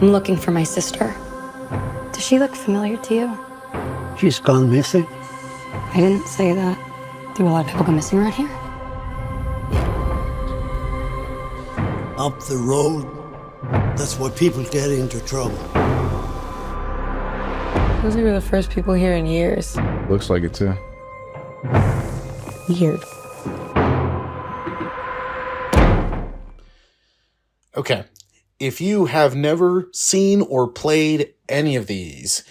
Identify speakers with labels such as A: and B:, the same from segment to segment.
A: I'm looking for my sister. Does she look familiar to you?
B: She's gone missing.
A: I didn't say that. Do a lot of people go missing around here?
B: Up the road. That's why people get into trouble.
C: Those were the first people here in years.
D: Looks like it too.
C: Weird.
E: Okay. If you have never seen or played any of these,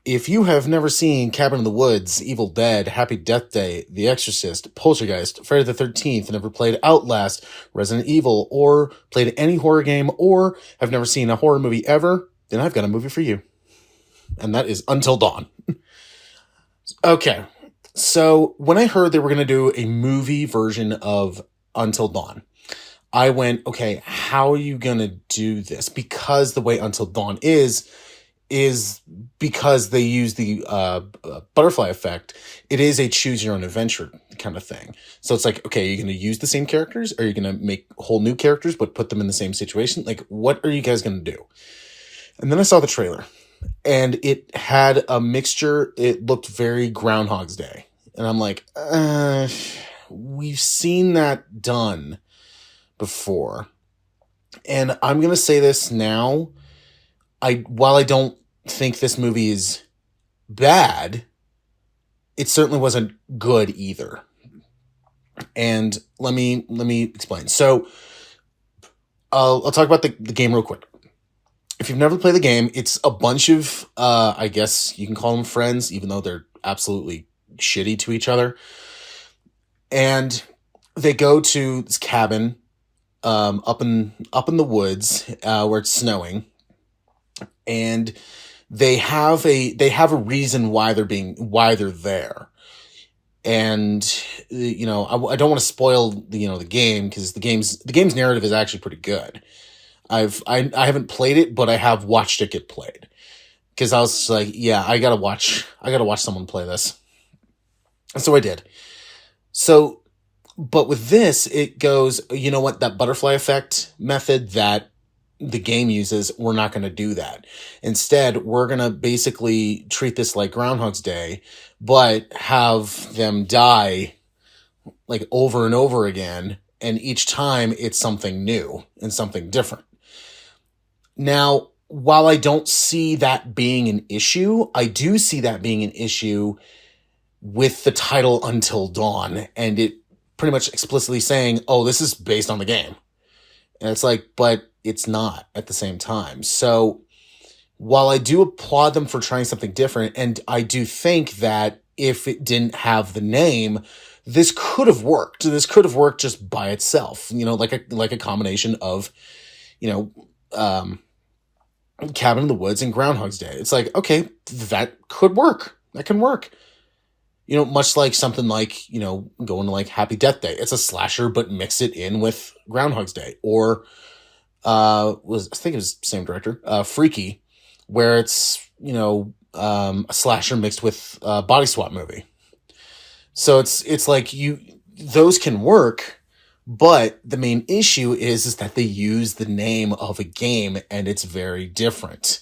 E: if you have never seen Cabin in the Woods, Evil Dead, Happy Death Day, The Exorcist, Poltergeist, Friday the 13th, never played Outlast, Resident Evil, or played any horror game, or have never seen a horror movie ever, then I've got a movie for you. And that is Until Dawn. Okay. So when I heard they were going to do a movie version of Until Dawn, I went, okay, how are you going to do this? Because the way Until Dawn is because they use the butterfly effect. It is a choose your own adventure kind of thing. So it's like, okay, are you going to use the same characters? Or are you going to make whole new characters, but put them in the same situation? Like, what are you guys going to do? And then I saw the trailer and it had a mixture. It looked very Groundhog's Day. And I'm like, we've seen that done before. And I'm going to say this now. While I don't think this movie is bad, it certainly wasn't good either. And let me explain. So I'll talk about the game real quick. If you've never played the game, it's a bunch of, I guess you can call them friends, even though they're absolutely shitty to each other. And they go to this cabin up in the woods where it's snowing, and they have a reason why they're there. And I don't want to spoil the game, because the game's narrative is actually pretty good. I haven't played it, but I have watched it get played, because I was like, yeah, I gotta watch someone play this. And so I did. So, but with this, it goes, you know what, that butterfly effect method that the game uses, we're not going to do that. Instead, we're going to basically treat this like Groundhog's Day, but have them die like over and over again. And each time it's something new and something different. Now, while I don't see that being an issue, I do see that being an issue with the title Until Dawn, and it pretty much explicitly saying, oh, this is based on the game. And it's like, but it's not at the same time. So while I do applaud them for trying something different, and I do think that if it didn't have the name, this could have worked. This could have worked just by itself, like a combination of, Cabin in the Woods and Groundhog's Day. It's like, okay, that could work. That can work. Much like something like, going to like Happy Death Day. It's a slasher, but mix it in with Groundhog's Day. Or, I think it was same director, Freaky, where it's, a slasher mixed with a body swap movie. So it's like those can work, but the main issue is that they use the name of a game and it's very different.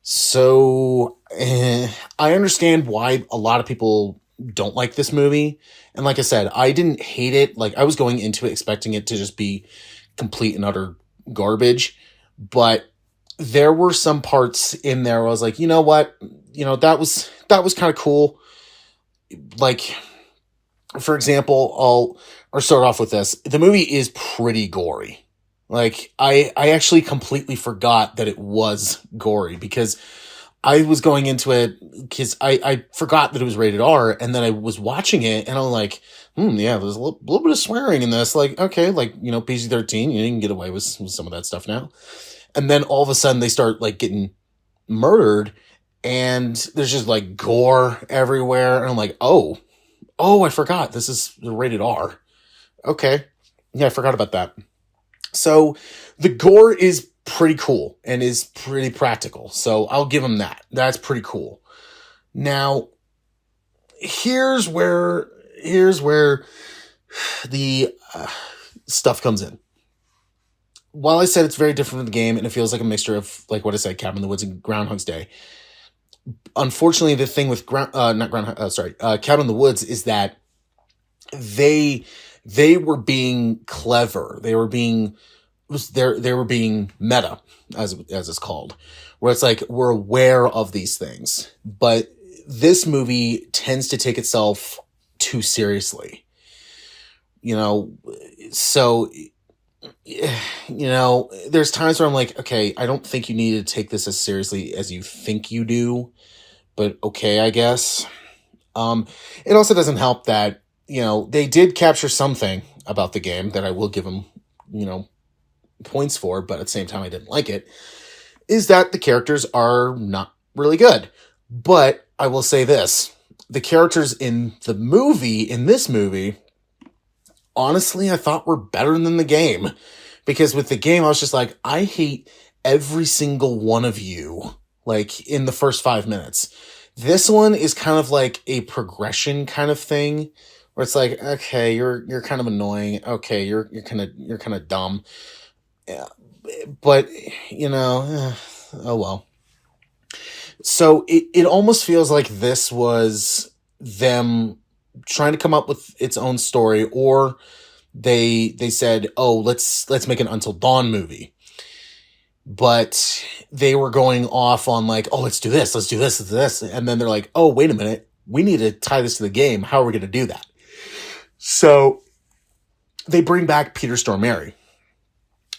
E: So I understand why a lot of people don't like this movie. And like I said, I didn't hate it. Like, I was going into it expecting it to just be complete and utter garbage. But there were some parts in there where I was like, you know what? That was kind of cool. Like, for example, I'll start off with this. The movie is pretty gory. Like, I actually completely forgot that it was gory, because I was going into it because I forgot that it was rated R, and then I was watching it and I'm like, yeah, there's a little bit of swearing in this. Like, okay, like, PG-13, you can get away with some of that stuff now. And then all of a sudden they start like getting murdered, and there's just like gore everywhere. And I'm like, oh, I forgot this is rated R. Okay. Yeah, I forgot about that. So the gore is pretty cool and is pretty practical. So I'll give them that. That's pretty cool. Now, here's where the stuff comes in. while I said it's very different from the game and it feels like a mixture of, like what I said, Cabin in the Woods and Groundhog's Day. Unfortunately, the thing with Cabin in the Woods is that they were being clever. They were being meta, as it's called, where it's like we're aware of these things, but this movie tends to take itself too seriously. So there's times where I'm like, okay, I don't think you need to take this as seriously as you think you do, but okay, I guess. It also doesn't help that, they did capture something about the game that I will give them, points for, but at the same time I didn't like it, is that the characters are not really good. But I will say this, the characters in this movie, honestly, I thought were better than the game. Because with the game, I was just like, I hate every single one of you, like, in the first 5 minutes. This one is kind of like a progression kind of thing, where it's like, okay, you're kind of annoying. Okay, you're kind of dumb. Yeah, but, oh well. So it almost feels like this was them trying to come up with its own story, or they said, oh, let's make an Until Dawn movie. But they were going off on like, oh, let's do this. And then they're like, oh, wait a minute. We need to tie this to the game. How are we going to do that? So they bring back Peter Stormare,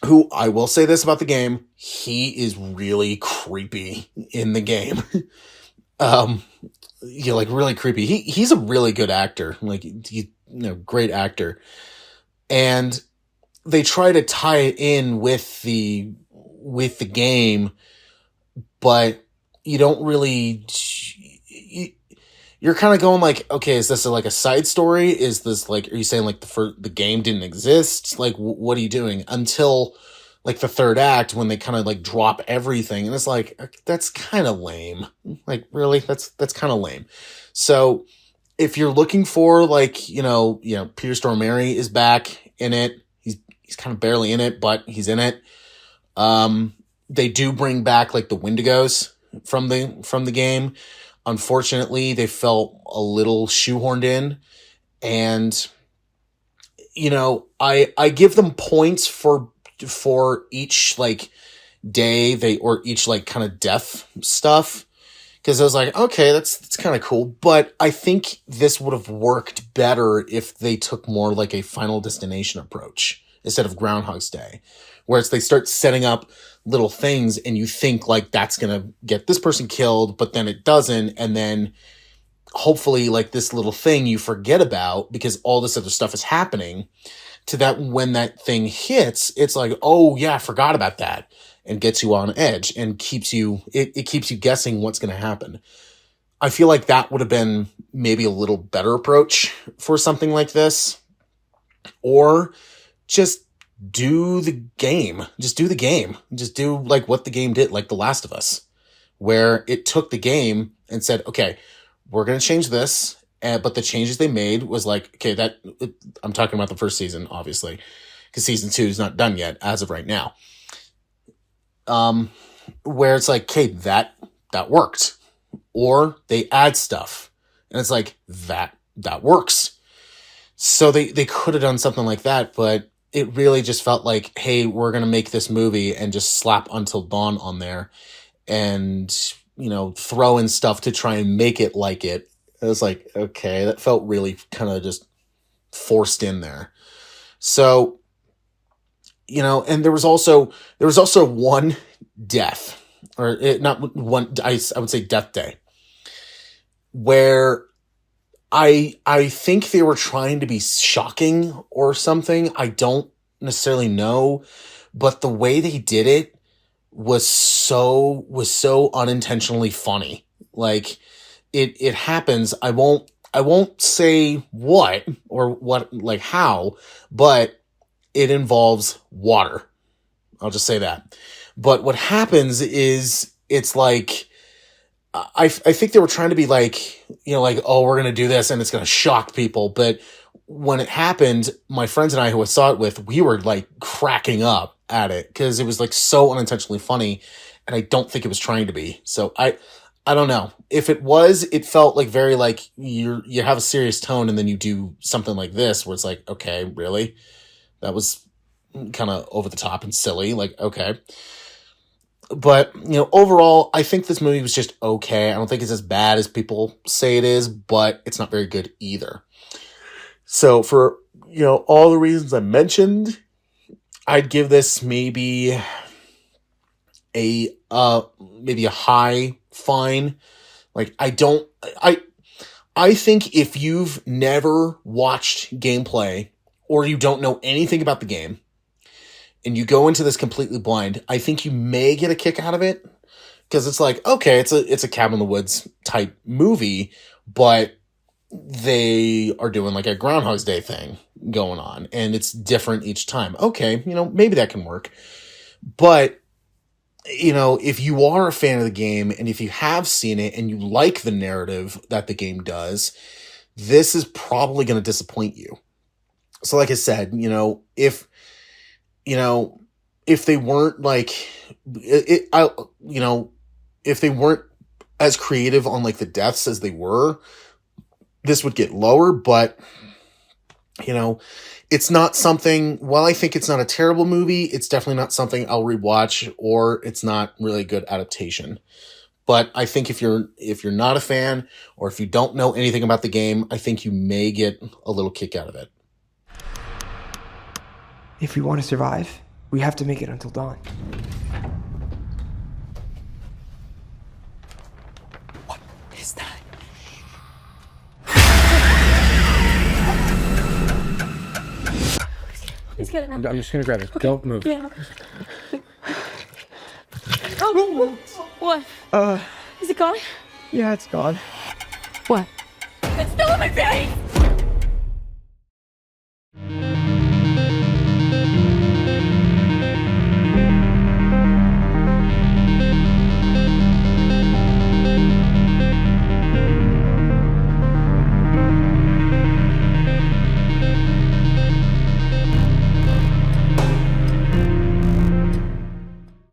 E: who, I will say this about the game, he is really creepy in the game. Like really creepy. He's a really good actor, like great actor. And they try to tie it in with the game, but you don't really. You're kind of going like, okay, is this like a side story? Is this like, are you saying like the game didn't exist? Like, what are you doing? Until like the third act, when they kind of like drop everything, and it's like, that's kind of lame. Like, really, that's kind of lame. So if you're looking for like, Peter Stormare is back in it. He's kind of barely in it, but he's in it. They do bring back like the Wendigos from the game. Unfortunately, they felt a little shoehorned in, and I give them points for each like day or each like kind of death stuff, because I was like, okay, that's kind of cool, but I think this would have worked better if they took more like a Final Destination approach instead of Groundhog's Day, where it's they start setting up little things and you think like that's gonna get this person killed, but then it doesn't, and then hopefully like this little thing you forget about because all this other stuff is happening, to that when that thing hits, it's like, oh yeah, I forgot about that, and gets you on edge and keeps you guessing what's gonna happen. I feel like that would have been maybe a little better approach for something like this, or just do the game. Just do the game. Just do like what the game did, like The Last of Us, where it took the game and said, okay, we're going to change this. But the changes they made was like, okay, I'm talking about the first season, obviously, because season 2 is not done yet as of right now. Where it's like, okay, that worked. Or they add stuff and it's like, that works. So they could have done something like that, but it really just felt like, hey, we're going to make this movie and just slap Until Dawn on there and, throw in stuff to try and make it like it. It was like, okay, that felt really kind of just forced in there. So, and there was also one death, or not one, I would say death day, where I think they were trying to be shocking or something. I don't necessarily know, but the way they did it was so unintentionally funny. Like it happens. I won't say what or what, like how, but it involves water. I'll just say that. But what happens is it's like, I think they were trying to be like, like, oh, we're going to do this and it's going to shock people. But when it happened, my friends and I who I saw it with, we were like cracking up at it because it was like so unintentionally funny, and I don't think it was trying to be. So I don't know. If it was, it felt like very like you have a serious tone and then you do something like this where it's like, okay, really? That was kind of over the top and silly. Like, okay. But, overall, I think this movie was just okay. I don't think it's as bad as people say it is, but it's not very good either. So for, all the reasons I mentioned, I'd give this maybe a high fine. Like, I think if you've never watched gameplay or you don't know anything about the game and you go into this completely blind, I think you may get a kick out of it because it's like, okay, it's a Cabin in the Woods type movie, but they are doing like a Groundhog's Day thing going on and it's different each time. Okay, maybe that can work. But if you are a fan of the game and if you have seen it and you like the narrative that the game does, this is probably going to disappoint you. So like I said, if they weren't like if they weren't as creative on like the deaths as they were, this would get lower, but it's not something, while I think it's not a terrible movie, it's definitely not something I'll rewatch, or it's not really a good adaptation. But I think if you're not a fan, or if you don't know anything about the game, I think you may get a little kick out of it.
D: If we want to survive, we have to make it until dawn.
C: What is that?
F: Let's get it now.
G: I'm just gonna grab it. Don't move.
F: Yeah. Oh, what? Is it gone?
D: Yeah, it's gone.
A: What?
F: It's still in my face!